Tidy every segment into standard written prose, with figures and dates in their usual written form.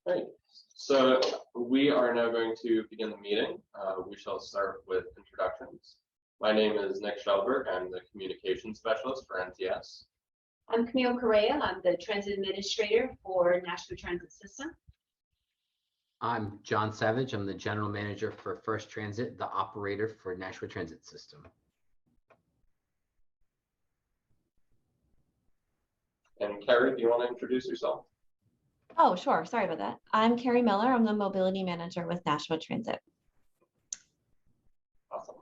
Great. So we are now going to begin the meeting. We shall start with introductions. My name is Nick Shelberg. I'm the communications specialist for NTS. I'm Camille Correa. I'm the transit administrator for Nashville Transit System. I'm John Savage. I'm the general manager for First Transit, the operator for Nashville Transit System. And Carrie, do you want to introduce yourself? Oh, sure. Sorry about that. I'm Carrie Miller. I'm the mobility manager with Nashville Transit. Awesome.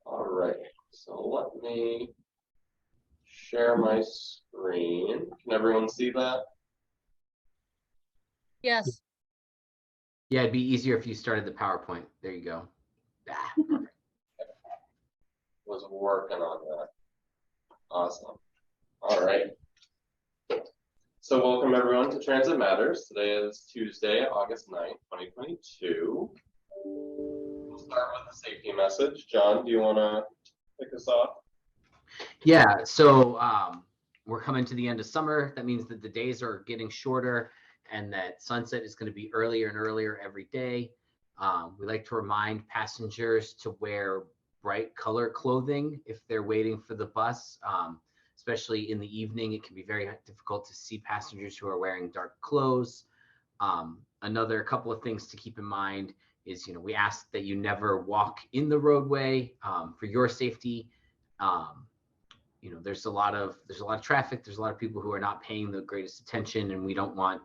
All right. So let me share my screen. Can everyone see that? Yes. Yeah, it'd be easier if you started the PowerPoint. There you go. Perfect. Was working on that. Awesome. All right. So welcome everyone to Transit Matters. Today is Tuesday, August 9th, 2022. We'll start with a safety message. John, do you want to kick us off? Yeah, so we're coming to the end of summer. That means that the days are getting shorter and that sunset is going to be earlier and earlier every day. We like to remind passengers to wear bright color clothing if they're waiting for the bus. Especially in the evening, it can be very difficult to see passengers who are wearing dark clothes. Another couple of things to keep in mind is, we ask that you never walk in the roadway for your safety. There's a lot of traffic. There's a lot of people who are not paying the greatest attention, and we don't want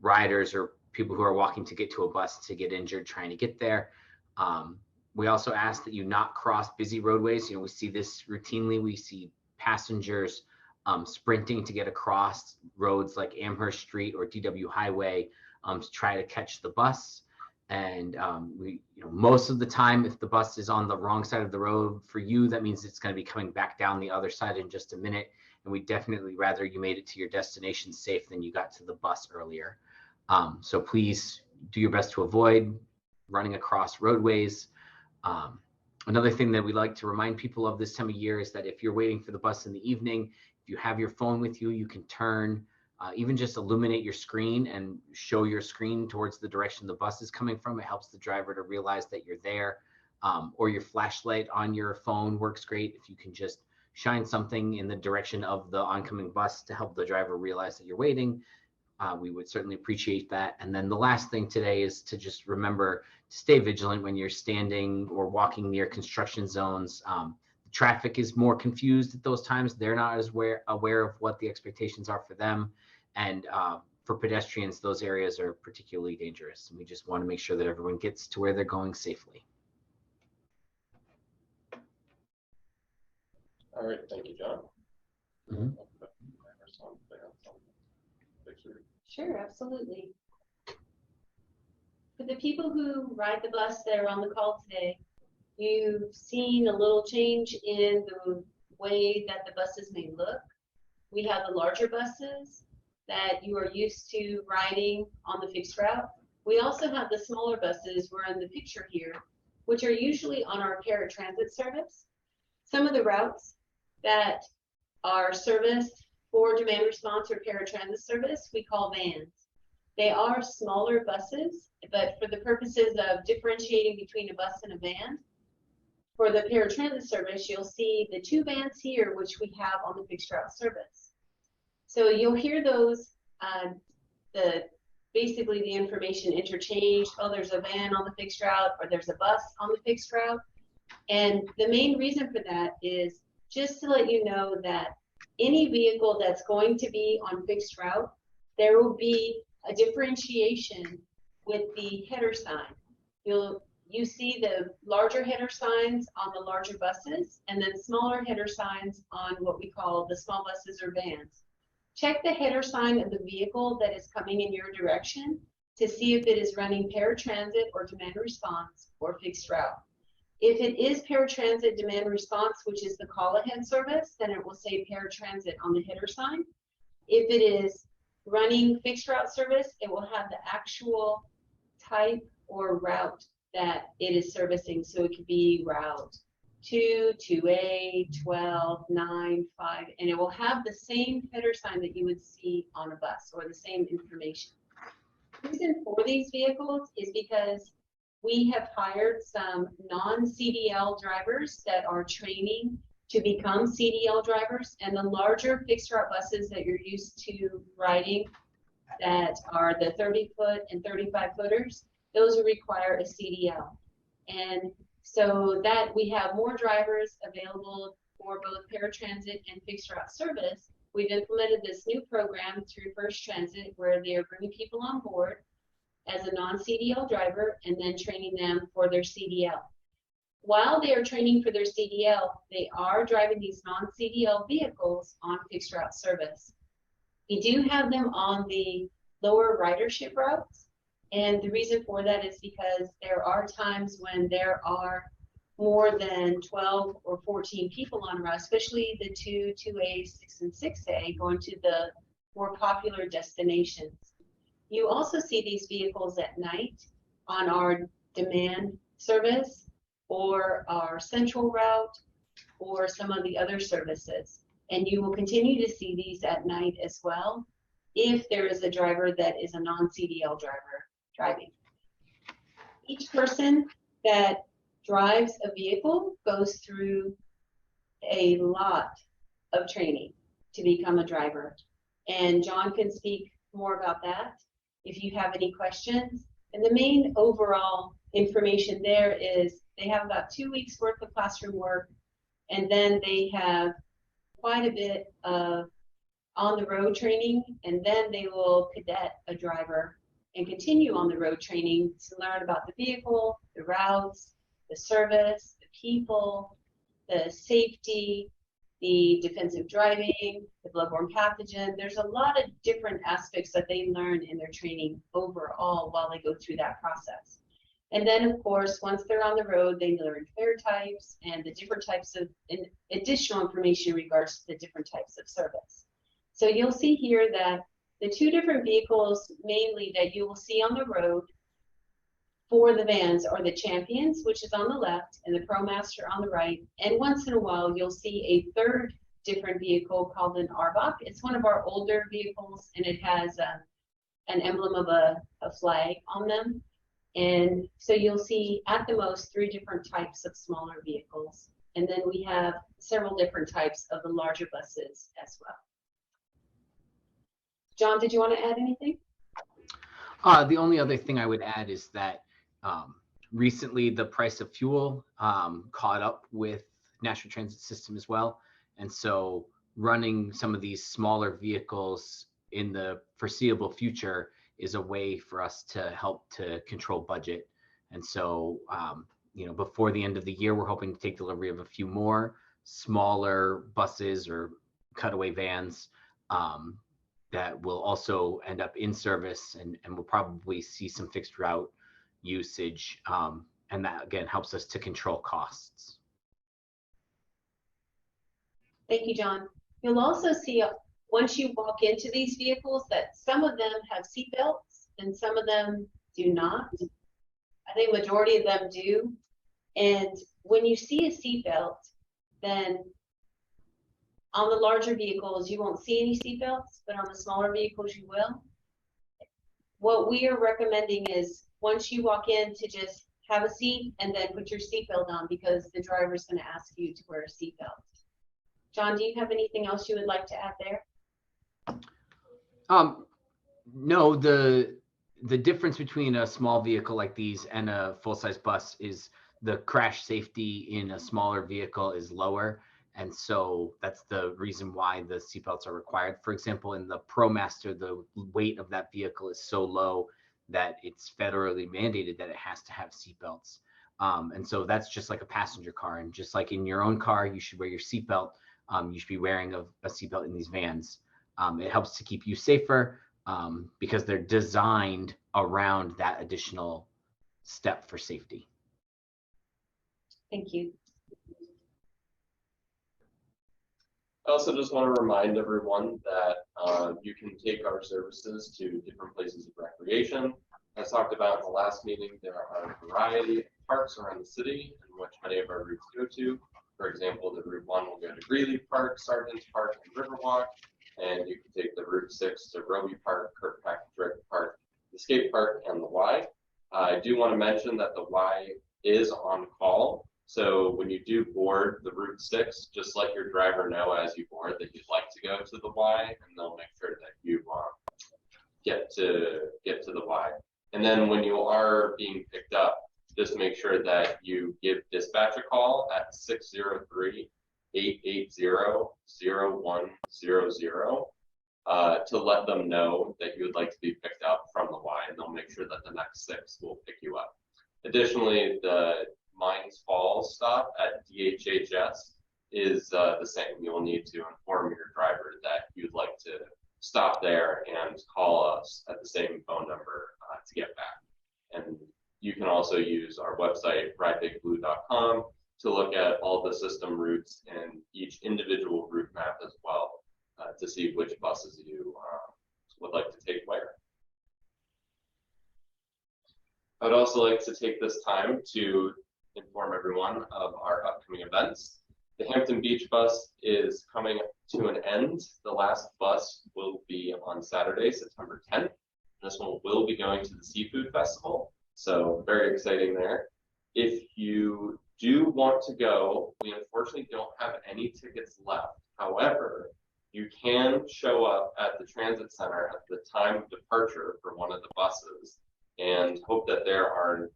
riders or people who are walking to get to a bus to get injured trying to get there. We also ask that you not cross busy roadways. We see this routinely. We see passengers sprinting to get across roads like Amherst Street or DW Highway to try to catch the bus. And most of the time, if the bus is on the wrong side of the road for you, that means it's going to be coming back down the other side in just a minute. And we'd definitely rather you made it to your destination safe than you got to the bus earlier. So please do your best to avoid running across roadways. Another thing that we like to remind people of this time of year is that if you're waiting for the bus in the evening, if you have your phone with you, you can turn, even just illuminate your screen and show your screen towards the direction the bus is coming from. It helps the driver to realize that you're there. Or your flashlight on your phone works great. If you can just shine something in the direction of the oncoming bus to help the driver realize that you're waiting, we would certainly appreciate that. And then the last thing today is to just remember to stay vigilant when you're standing or walking near construction zones. The traffic is more confused at those times. They're not as aware of what the expectations are for them. And for pedestrians, those areas are particularly dangerous. And we just want to make sure that everyone gets to where they're going safely. All right, thank you, John. Mm-hmm. Sure, absolutely. For the people who ride the bus that are on the call today, you've seen a little change in the way that the buses may look. We have the larger buses that you are used to riding on the fixed route. We also have the smaller buses, we're in the picture here, which are usually on our paratransit service. Some of the routes that are serviced for demand response or paratransit service, we call vans. They are smaller buses, but for the purposes of differentiating between a bus and a van, for the paratransit service, you'll see the two vans here, which we have on the fixed route service. So you'll hear those, basically the information interchanged. Oh, there's a van on the fixed route, or there's a bus on the fixed route. And the main reason for that is just to let you know that any vehicle that's going to be on fixed route, there will be a differentiation with the header sign. You see the larger header signs on the larger buses, and then smaller header signs on what we call the small buses or vans. Check the header sign of the vehicle that is coming in your direction to see if it is running paratransit or demand response or fixed route. If it is paratransit demand response, which is the call ahead service, then it will say paratransit on the header sign. If it is running fixed route service, it will have the actual type or route that it is servicing. So it could be route 2, 2A, 12, 9, 5, and it will have the same header sign that you would see on a bus or the same information. reason for these vehicles is because we have hired some non-CDL drivers that are training to become CDL drivers, and the larger fixed route buses that you're used to riding that are the 30-foot and 35-footers, those require a CDL. And so that we have more drivers available for both paratransit and fixed route service. We've implemented this new program through First Transit where they are bringing people on board as a non-CDL driver and then training them for their CDL. While they are training for their CDL, they are driving these non-CDL vehicles on fixed route service. We do have them on the lower ridership routes, and the reason for that is because there are times when there are more than 12 or 14 people on a route, especially the 2, 2A, 6, and 6A going to the more popular destinations. You also see these vehicles at night on our demand service or our central route or some of the other services. And you will continue to see these at night as well if there is a driver that is a non-CDL driver driving. Each person that drives a vehicle goes through a lot of training to become a driver. And John can speak more about that if you have any questions. And the main overall information there is they have about 2 weeks worth of classroom work, and then they have quite a bit of on-the-road training, and then they will cadet a driver and continue on the road training to learn about the vehicle, the routes, the service, the people, the safety, the defensive driving, the bloodborne pathogen. There's a lot of different aspects that they learn in their training overall while they go through that process. And then, of course, once they're on the road, they learn fare types and the different types of additional information in regards to the different types of service. So you'll see here that the 2 different vehicles mainly that you will see on the road for the vans are the Champions, which is on the left, and the ProMaster on the right. And once in a while, you'll see a third different vehicle called an Arbok. It's one of our older vehicles, and it has an emblem of a flag on them. And so you'll see at the most 3 different types of smaller vehicles. And then we have several different types of the larger buses as well. John, did you want to add anything? The only other thing I would add is that recently the price of fuel caught up with National Transit System as well. And so running some of these smaller vehicles in the foreseeable future is a way for us to help to control budget. And so, before the end of the year, we're hoping to take delivery of a few more smaller buses or cutaway vans that will also end up in service, and we'll probably see some fixed route usage. And that, again, helps us to control costs. Thank you, John. You'll also see once you walk into these vehicles that some of them have seat belts and some of them do not. I think majority of them do. And when you see a seat belt, then on the larger vehicles, you won't see any seat belts, but on the smaller vehicles, you will. What we are recommending is once you walk in to just have a seat and then put your seatbelt on, because the driver is going to ask you to wear a seatbelt. John, do you have anything else you would like to add there? No, the difference between a small vehicle like these and a full-size bus is the crash safety in a smaller vehicle is lower. And so that's the reason why the seatbelts are required. For example, in the ProMaster, the weight of that vehicle is so low that it's federally mandated that it has to have seatbelts. And so that's just like a passenger car. And just like in your own car, you should wear your seatbelt. You should be wearing a seatbelt in these vans. It helps to keep you safer because they're designed around that additional step for safety. Thank you. I also just want to remind everyone that you can take our services to different places of recreation. As talked about in the last meeting, there are a variety of parks around the city in which many of our routes go to. For example, the Route 1 will go to Greeley Park, Sargent's Park, and Riverwalk. And you can take the Route 6 to Roby Park, Kirkpatrick Park, the skate park and the Y. I do want to mention that the Y is on call. So when you do board the Route 6, just let your driver know as you board that you'd like to go to the Y, and they'll make sure that you get to the Y. And then when you are being picked up, just make sure that you give dispatch a call at 603-880-0100 to let them know that you would like to be picked up from the Y, and they'll make sure that the next 6 will pick you up. Additionally, the Mines Falls stop at DHHS is the same. You will need to inform your driver that you'd like to stop there and call us at the same phone number to get back. And you can also use our website, rideBigBlue.com, to look at all the system routes and each individual route map as well to see which buses you would like to take where. I would also like to take this time to inform everyone of our upcoming events. The Hampton Beach bus is coming to an end. The last bus will be on Saturday, September 10th. This one will be going to the Seafood Festival, so very exciting there. If you do want to go, we unfortunately don't have any tickets left. However, you can show up at the transit center at the time of departure for one of the buses and hope that there are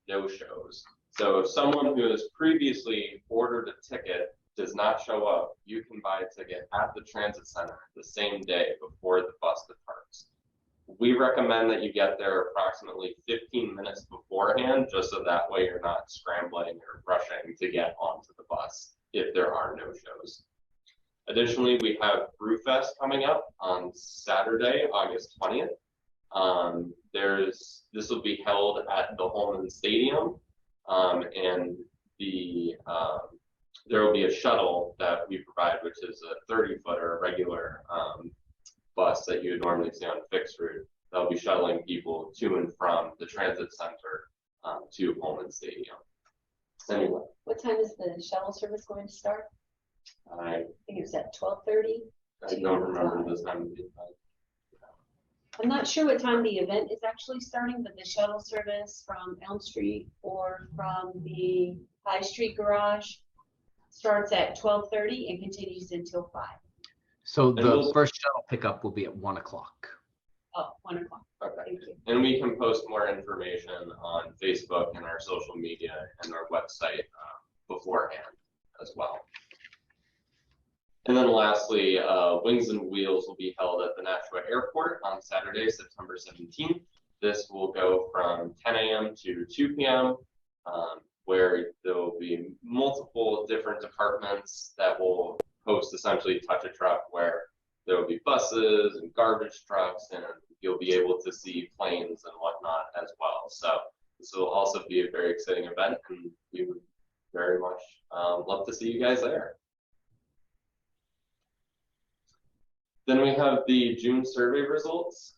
no shows. So if someone who has previously ordered a ticket does not show up, you can buy a ticket at the transit center the same day before the bus departs. We recommend that you get there approximately 15 minutes beforehand, just so that way you're not scrambling or rushing to get onto the bus if there are no shows. Additionally, we have Brewfest coming up on Saturday, August 20th. This will be held at the Holman Stadium, and there will be a shuttle that we provide, which is a 30-footer regular bus that you would normally see on a fixed route. That'll be shuttling people to and from the transit center to Holman Stadium. Anyway. What time is the shuttle service going to start? I think it was at 12:30. I don't remember the time of the event. I'm not sure what time the event is actually starting, but the shuttle service from Elm Street or from the High Street Garage starts at 12:30 and continues until 5. So the first shuttle pickup will be at 1 o'clock. Oh, 1 o'clock. Okay. Thank you. And we can post more information on Facebook and our social media and our website beforehand as well. And then lastly, Wings and Wheels will be held at the Nashua Airport on Saturday, September 17th. This will go from 10 a.m. to 2 p.m., where there will be multiple different departments that will host essentially Touch a Truck, where there will be buses and garbage trucks, and you'll be able to see planes and whatnot as well. So this will also be a very exciting event, and we would very much love to see you guys there. Then we have the June survey results.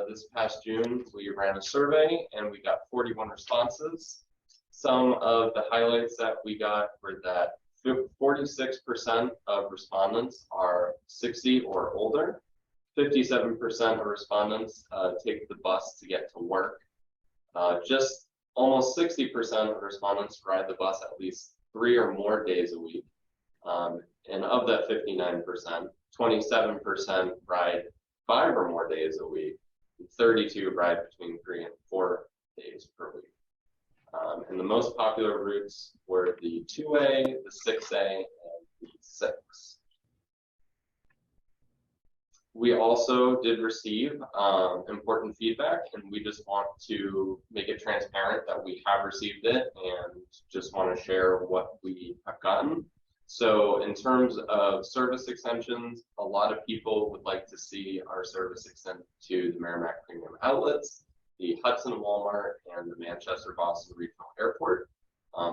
This past June, we ran a survey and we got 41 responses. Some of the highlights that we got were that 46% of respondents are 60 or older. 57% of respondents take the bus to get to work. Just almost 60% of respondents ride the bus at least 3 or more days a week. And of that 59%, 27% ride 5 or more days a week, and 32 ride between 3 and 4 days per week. And the most popular routes were the 2A, the 6A, and the 6. We also did receive important feedback, and we just want to make it transparent that we have received it and just want to share what we have gotten. So in terms of service extensions, a lot of people would like to see our service extend to the Merrimack Premium Outlets, the Hudson Walmart, and the Manchester Boston Regional Airport.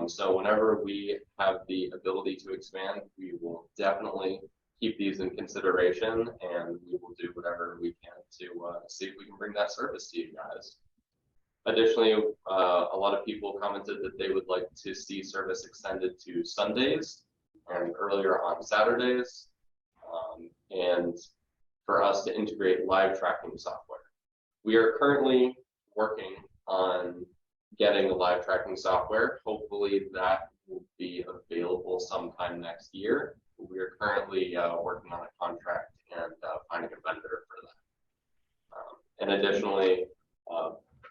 So whenever we have the ability to expand, we will definitely keep these in consideration, and we will do whatever we can to see if we can bring that service to you guys. Additionally, a lot of people commented that they would like to see service extended to Sundays and earlier on Saturdays, and for us to integrate live tracking software. We are currently working on getting the live tracking software. Hopefully that will be available sometime next year. We are currently working on a contract and finding a vendor for that. And additionally,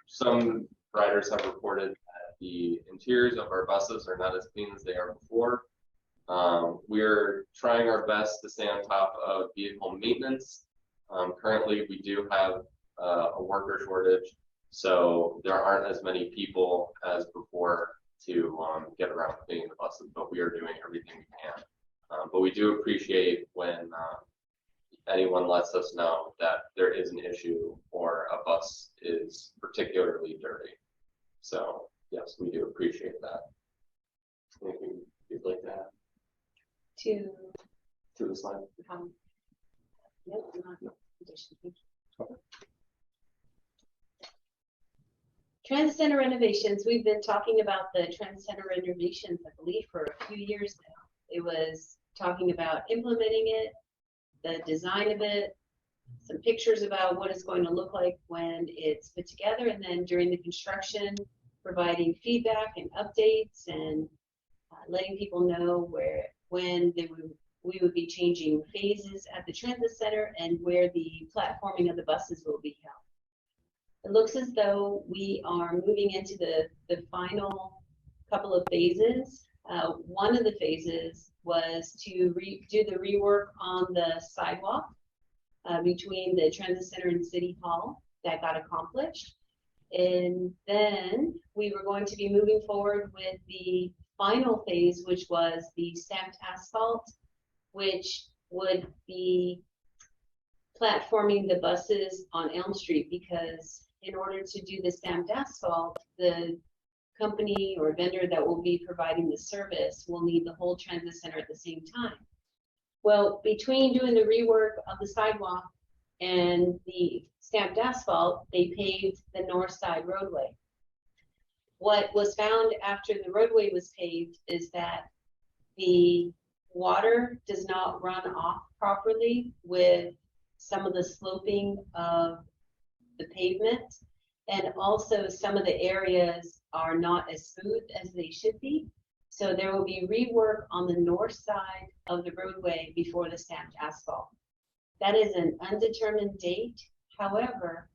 some riders have reported that the interiors of our buses are not as clean as they are before. We're trying our best to stay on top of vehicle maintenance. Currently, we do have a worker shortage, so there aren't as many people as before to get around cleaning the buses, but we are doing everything we can. But we do appreciate when anyone lets us know that there is an issue or a bus is particularly dirty. So yes, we do appreciate that. Anything you'd like to add to the slide? Nope, not addition. Okay. Transit Center renovations. We've been talking about the Transit Center renovations, I believe, for a few years now. It was talking about implementing it, the design of it, some pictures about what it's going to look like when it's put together, and then during the construction, providing feedback and updates and letting people know when we would be changing phases at the transit center and where the platforming of the buses will be held. It looks as though we are moving into the final couple of phases. One of the phases was to do the rework on the sidewalk between the transit center and City Hall. That got accomplished. And then we were going to be moving forward with the final phase, which was the stamped asphalt, which would be platforming the buses on Elm Street, because in order to do the stamped asphalt, the company or vendor that will be providing the service will need the whole transit center at the same time. Well, between doing the rework of the sidewalk and the stamped asphalt, they paved the north side roadway. What was found after the roadway was paved is that the water does not run off properly with some of the sloping of the pavement, and also some of the areas are not as smooth as they should be. So there will be rework on the north side of the roadway before the stamped asphalt. That is an undetermined date. However,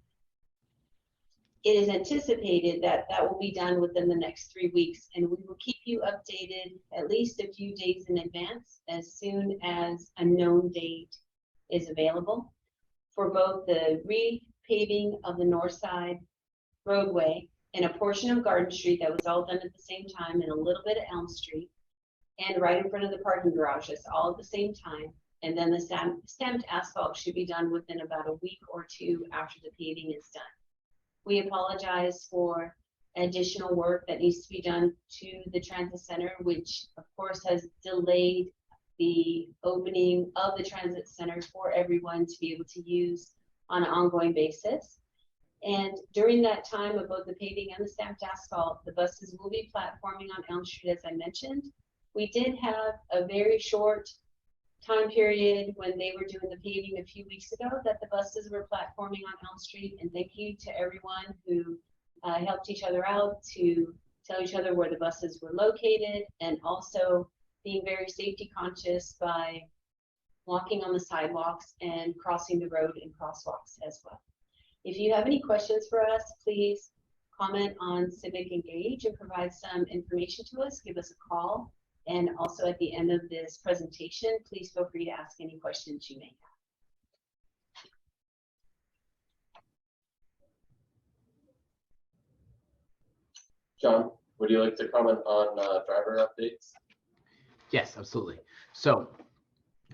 it is anticipated that that will be done within the next 3 weeks, and we will keep you updated at least a few days in advance as soon as a known date is available for both the repaving of the north side roadway and a portion of Garden Street that was all done at the same time, and a little bit of Elm Street, and right in front of the parking garages, all at the same time. And then the stamped asphalt should be done within about a week or two after the paving is done. We apologize for additional work that needs to be done to the transit center, which of course has delayed the opening of the transit center for everyone to be able to use on an ongoing basis. And during that time of both the paving and the stamped asphalt, the buses will be platforming on Elm Street, as I mentioned. We did have a very short time period when they were doing the paving a few weeks ago that the buses were platforming on Elm Street, and thank you to everyone who helped each other out to tell each other where the buses were located, and also being very safety conscious by walking on the sidewalks and crossing the road in crosswalks as well. If you have any questions for us, please comment on Civic Engage and provide some information to us. Give us a call. And also at the end of this presentation, please feel free to ask any questions you may have. John, would you like to comment on driver updates? Yes, absolutely. So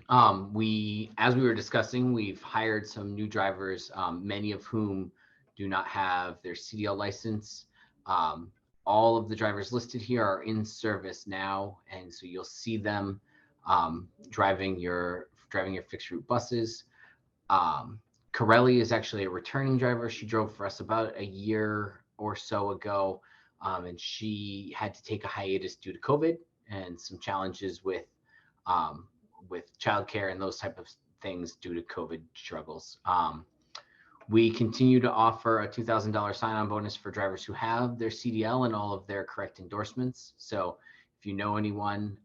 as we were discussing, we've hired some new drivers, many of whom do not have their CDL license. All of the drivers listed here are in service now, and so you'll see them driving your fixed route buses. Corelli is actually a returning driver. She drove for us about a year or so ago, and she had to take a hiatus due to COVID and some challenges with childcare and those type of things due to COVID struggles. We continue to offer a $2,000 sign-on bonus for drivers who have their CDL and all of their correct endorsements. So if you know anyone,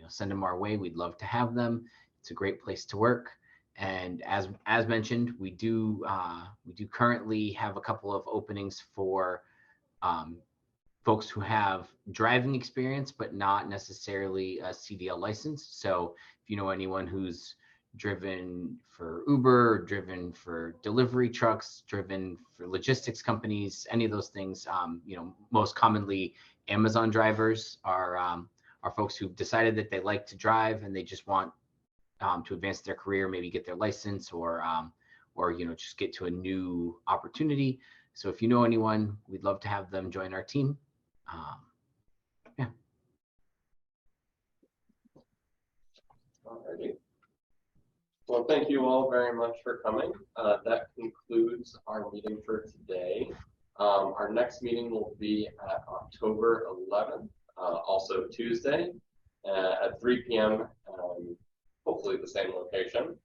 send them our way. We'd love to have them. It's a great place to work. And as mentioned, we do currently have a couple of openings for folks who have driving experience, but not necessarily a CDL license. So if you know anyone who's driven for Uber, driven for delivery trucks, driven for logistics companies, any of those things, most commonly Amazon drivers are folks who've decided that they like to drive and they just want to advance their career, maybe get their license or just get to a new opportunity. So if you know anyone, we'd love to have them join our team. Yeah. Alrighty. Well, thank you all very much for coming. That concludes our meeting for today. Our next meeting will be at October 11th, also Tuesday, at 3 p.m. Hopefully the same location.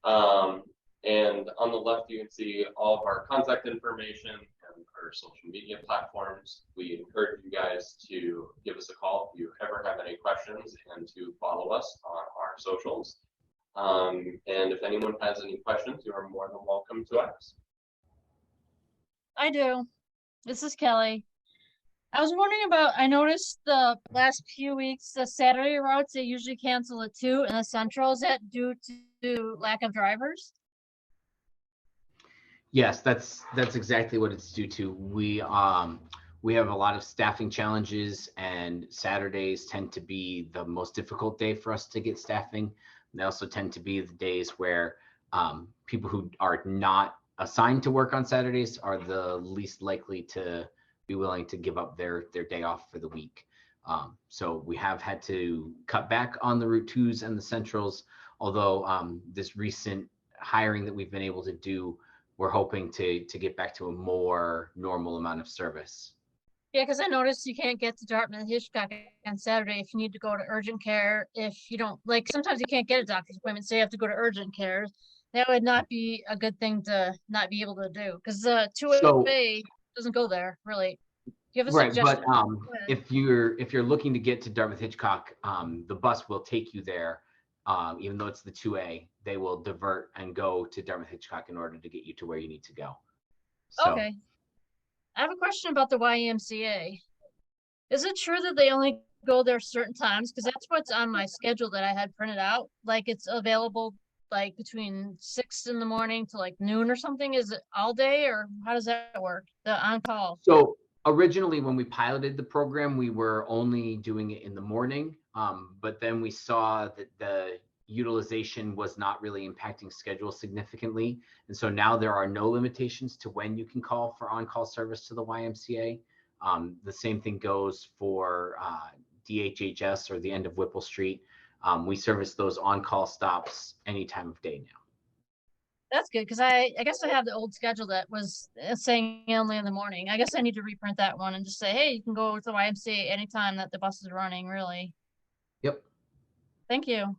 And on the left, you can see all of our contact information and our social media platforms. We encourage you guys to give us a call if you ever have any questions and to follow us on our socials. And if anyone has any questions, you are more than welcome to ask. I do. This is Kelly. I was wondering about, I noticed the last few weeks, the Saturday routes, they usually cancel at 2 and the Central, is that due to lack of drivers? Yes, that's exactly what it's due to. We have a lot of staffing challenges, and Saturdays tend to be the most difficult day for us to get staffing. They also tend to be the days where people who are not assigned to work on Saturdays are the least likely to be willing to give up their day off for the week. So we have had to cut back on the Route 2s and the Centrals, although this recent hiring that we've been able to do, we're hoping to get back to a more normal amount of service. Yeah, because I noticed you can't get to Dartmouth Hitchcock on Saturday if you need to go to urgent care. If you don't, like, sometimes you can't get a doctor's appointment, so you have to go to urgent care. That would not be a good thing to not be able to do, because the 2A doesn't go there, really. Do you have a suggestion? But if you're looking to get to Dartmouth Hitchcock, the bus will take you there. Even though it's the 2A, they will divert and go to Dartmouth Hitchcock in order to get you to where you need to go. So, okay. I have a question about the YMCA. Is it true that they only go there certain times? Because that's what's on my schedule that I had printed out. Like it's available like between 6 in the morning to like noon or something. Is it all day or how does that work? The on-call. So originally when we piloted the program, we were only doing it in the morning. But then we saw that the utilization was not really impacting schedule significantly. And so now there are no limitations to when you can call for on-call service to the YMCA. The same thing goes for DHHS or the end of Whipple Street. We service those on-call stops any time of day now. That's good because I guess I have the old schedule that was saying only in the morning. I guess I need to reprint that one and just say, hey, you can go to the YMCA anytime that the bus is running, really. Yep. Thank you.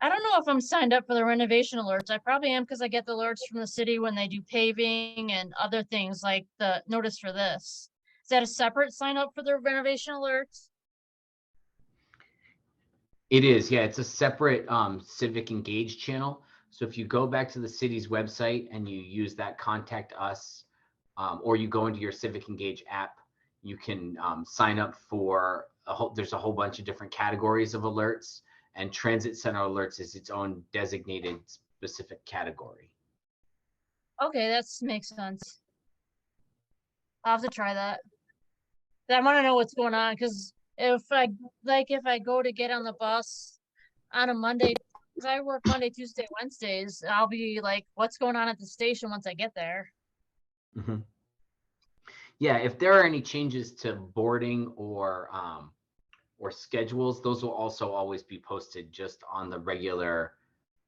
I don't know if I'm signed up for the renovation alerts. I probably am because I get the alerts from the city when they do paving and other things like the notice for this. Is that a separate sign up for the renovation alerts? It is, yeah. It's a separate Civic Engage channel. So if you go back to the city's website and you use that contact us, or you go into your Civic Engage app, you can sign up for there's a whole bunch of different categories of alerts, and Transit Center Alerts is its own designated specific category. Okay, that makes sense. I'll have to try that. I want to know what's going on because if I go to get on the bus on a Monday, because I work Monday, Tuesday, Wednesdays, I'll be like, what's going on at the station once I get there? Mm-hmm. Yeah, if there are any changes to boarding or schedules, those will also always be posted just on the regular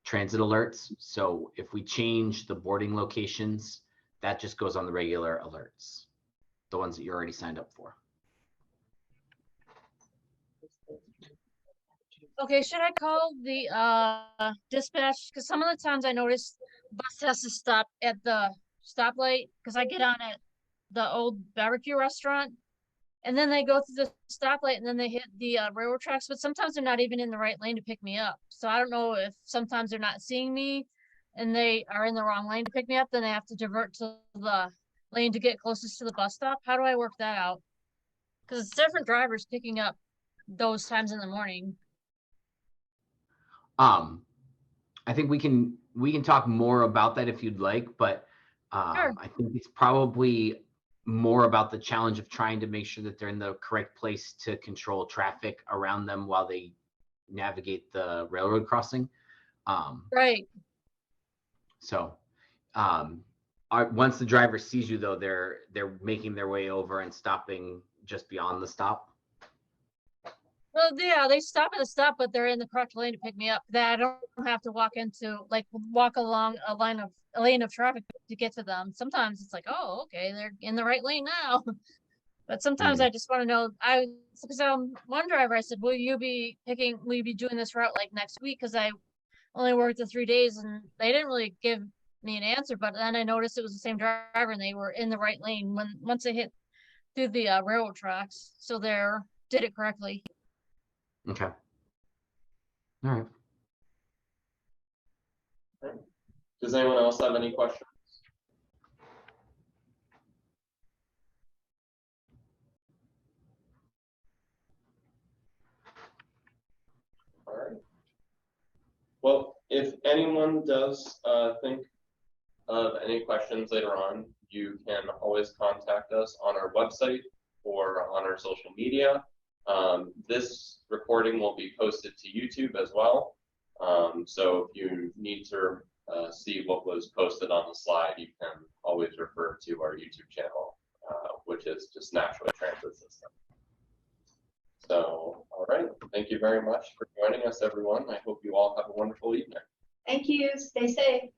transit alerts. So if we change the boarding locations, that just goes on the regular alerts, the ones that you're already signed up for. Okay, should I call the dispatch? Because some of the times I notice bus has to stop at the stoplight because I get on at the old barbecue restaurant, and then they go through the stoplight and then they hit the railroad tracks. But sometimes they're not even in the right lane to pick me up. So I don't know if sometimes they're not seeing me and they are in the wrong lane to pick me up. Then they have to divert to the lane to get closest to the bus stop. How do I work that out? Because it's different drivers picking up those times in the morning. I think we can talk more about that if you'd like, but Sure. I think it's probably more about the challenge of trying to make sure that they're in the correct place to control traffic around them while they navigate the railroad crossing. Right. So once the driver sees you, though, they're making their way over and stopping just beyond the stop. Well, yeah, they stop at the stop, but they're in the correct lane to pick me up. That I don't have to walk along a lane of traffic to get to them. Sometimes it's like, oh, okay, they're in the right lane now. But sometimes I just want to know. Because one driver, I said, will you be doing this route like next week? Because I only worked the 3 days, and they didn't really give me an answer. But then I noticed it was the same driver, and they were in the right lane once they hit through the railroad tracks, so they did it correctly. Okay. All right. Does anyone else have any questions? All right. Well, if anyone does think of any questions later on, you can always contact us on our website or on our social media. This recording will be posted to YouTube as well. So if you need to see what was posted on the slide, you can always refer to our YouTube channel, which is just National Transit System. So, all right. Thank you very much for joining us, everyone. I hope you all have a wonderful evening. Thank you. Stay safe.